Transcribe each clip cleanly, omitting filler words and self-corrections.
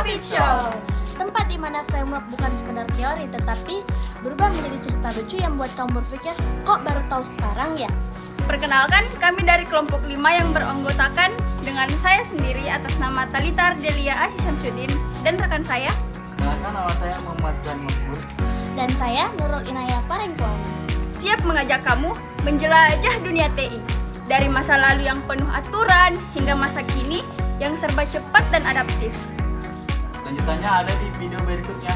COVID Show. Tempat di mana framework bukan sekedar teori, tetapi berubah menjadi cerita lucu yang membuat kamu berpikir, kok baru tahu sekarang ya? Perkenalkan, kami dari kelompok 5 yang beranggotakan dengan saya sendiri atas nama Talita Ardelia Asy Syamsuddin dan rekan saya. Kenalkan, nama saya Muhammad Zan Makbur. Dan saya Nurul Inayah Parengkuang. Siap mengajak kamu menjelajah dunia TI. Dari masa lalu yang penuh aturan hingga masa kini yang serba cepat dan adaptif. Lanjutannya ada di video berikutnya.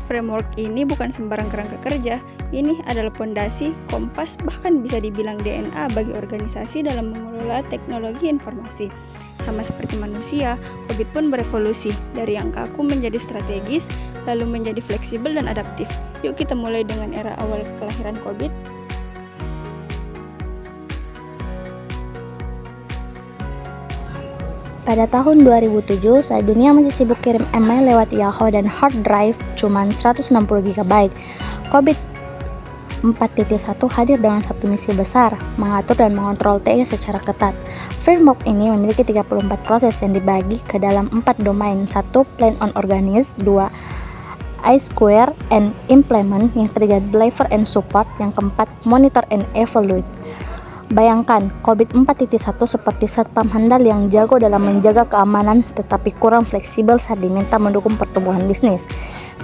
Framework ini bukan sembarang kerangka kerja, ini adalah fondasi, kompas, bahkan bisa dibilang DNA bagi organisasi dalam mengelola teknologi informasi. Sama seperti manusia, COVID pun berevolusi, dari yang kaku menjadi strategis, lalu menjadi fleksibel dan adaptif. Yuk kita mulai dengan era awal kelahiran COVID. Pada tahun 2007, saat dunia masih sibuk kirim email lewat Yahoo dan hard drive cuman 160 GB, COVID 4.1 hadir dengan satu misi besar, mengatur dan mengontrol TI secara ketat. Framework ini memiliki 34 proses yang dibagi ke dalam 4 domain. 1. Plan on Organize. 2. I-Square and Implement. Yang ketiga, Deliver and Support. Yang keempat, Monitor and Evaluate. Bayangkan, COVID 4.1 seperti satpam handal yang jago dalam menjaga keamanan tetapi kurang fleksibel saat diminta mendukung pertumbuhan bisnis.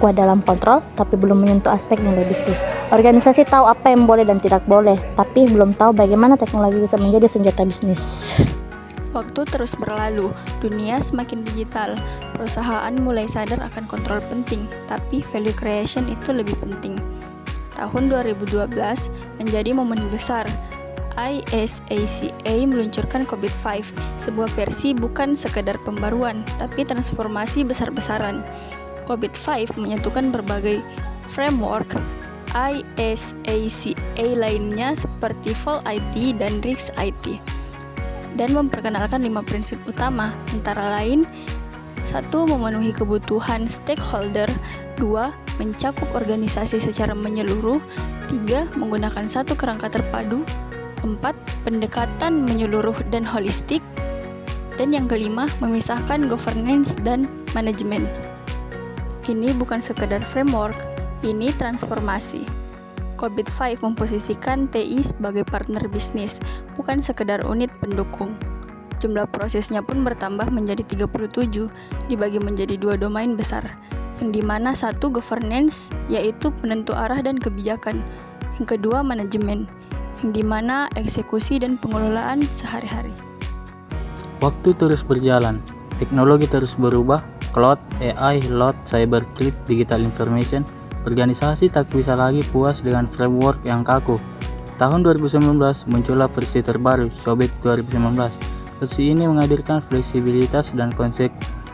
Kuat dalam kontrol, tapi belum menyentuh aspek nilai bisnis. Organisasi tahu apa yang boleh dan tidak boleh, tapi belum tahu bagaimana teknologi bisa menjadi senjata bisnis. Waktu terus berlalu, dunia semakin digital, perusahaan mulai sadar akan kontrol penting, tapi value creation itu lebih penting. Tahun 2012 menjadi momen besar. ISACA meluncurkan COVID-5, sebuah versi bukan sekedar pembaruan, tapi transformasi besar-besaran. COVID-5 menyatukan berbagai framework ISACA lainnya seperti Vol IT dan Risk IT, dan memperkenalkan 5 prinsip utama, antara lain 1. Memenuhi kebutuhan stakeholder. 2. Mencakup organisasi secara menyeluruh. 3. Menggunakan satu kerangka terpadu. 4. Pendekatan menyeluruh dan holistik. Dan yang kelima, memisahkan governance dan manajemen. Ini bukan sekedar framework, ini transformasi. COVID-5 memposisikan TI sebagai partner bisnis, bukan sekedar unit pendukung. Jumlah prosesnya pun bertambah menjadi 37, dibagi menjadi 2 domain besar, yang dimana 1 governance, yaitu penentu arah dan kebijakan, yang kedua manajemen, yang dimana eksekusi dan pengelolaan sehari-hari. Waktu terus berjalan, teknologi terus berubah, cloud, AI, load, cyber threat, digital information. Organisasi tak bisa lagi puas dengan framework yang kaku. Tahun 2019 muncullah versi terbaru, Sobit 2019. Versi ini menghadirkan fleksibilitas dan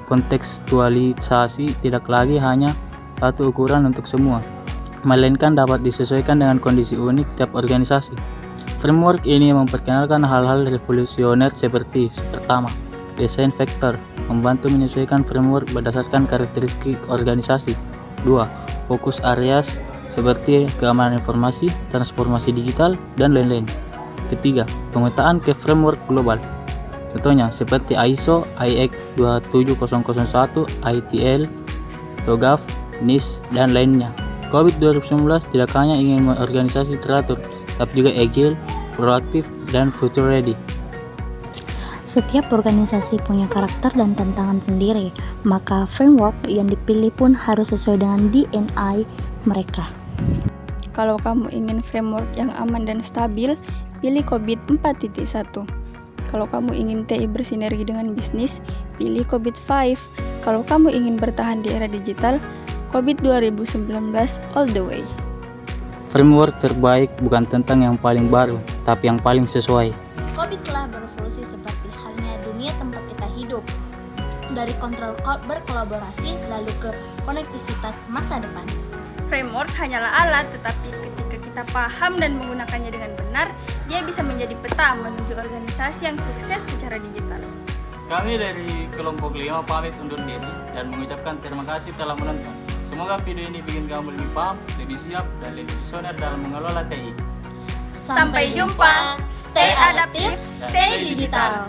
kontekstualisasi, tidak lagi hanya satu ukuran untuk semua, melainkan dapat disesuaikan dengan kondisi unik tiap organisasi. Framework ini memperkenalkan hal-hal revolusioner seperti: pertama, desain vektor, membantu menyesuaikan framework berdasarkan karakteristik organisasi. 2. Fokus areas seperti keamanan informasi, transformasi digital, dan lain-lain. Ketiga, pemetaan ke framework global. Contohnya seperti ISO, IEC 27001, ITL, TOGAF, NIST, dan lainnya. COVID 2019 tidak hanya ingin organisasi teratur, tapi juga agile, proaktif, dan future ready. Setiap organisasi punya karakter dan tantangan sendiri, maka framework yang dipilih pun harus sesuai dengan DNA mereka. Kalau kamu ingin framework yang aman dan stabil, pilih COVID 4.1. Kalau kamu ingin TI bersinergi dengan bisnis, pilih COVID 5. Kalau kamu ingin bertahan di era digital, COVID 2019 all the way. Framework terbaik bukan tentang yang paling baru, tapi yang paling sesuai. COVID telah berevolusi seperti halnya dunia tempat kita hidup. Dari kontrol berkolaborasi lalu ke konektivitas masa depan. Framework hanyalah alat, tetapi ketika kita paham dan menggunakannya dengan benar, dia bisa menjadi peta menuju organisasi yang sukses secara digital. Kami dari kelompok 5 pamit undur diri dan mengucapkan terima kasih telah menonton. Semoga video ini bikin kamu lebih paham, lebih siap, dan lebih visioner dalam mengelola TI. Sampai jumpa, stay adaptif, stay digital.